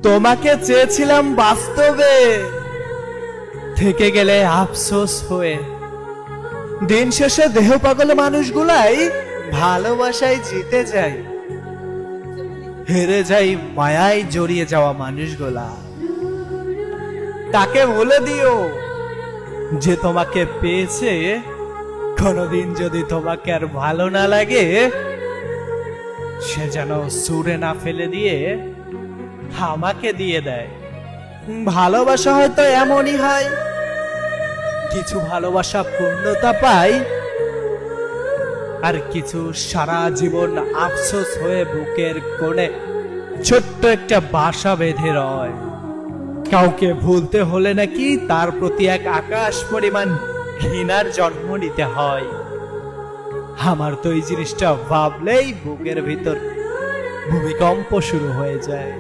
তোমাকে চেয়েছিলাম বাস্তবে, থেকে গেলে আফসোস হয়ে। দিন শেষে দেহ পাগল মানুষগুলাই ভালোবাসায় জিতে যায়, হেরে যাই মায়ায় জড়িয়ে যাওয়া মানুষগুলা। তাকে বলে দিও যে তোমাকে পেয়েছে, কোনদিন যদি তোমাকে আর ভালো না লাগে সে যেন সুরে না ফেলে দিয়ে আমাকে দিয়ে দেয়। ভালোবাসা হয়তো এমনই হয়, কিছু ভালোবাসা পূর্ণতা পায়, আর কিছু সারা জীবন আফসোস হয়ে বুকের কোণে ছোট্ট একটা বাসা বেঁধে রয়। কাউকে ভুলতে হলে নাকি তার প্রতি এক আকাশ পরিমাণ ঘৃণার জন্ম নিতে হয়। আমার তো এই জিনিসটা ভাবলেই বুকের ভিতর ভূমিকম্প শুরু হয়ে যায়।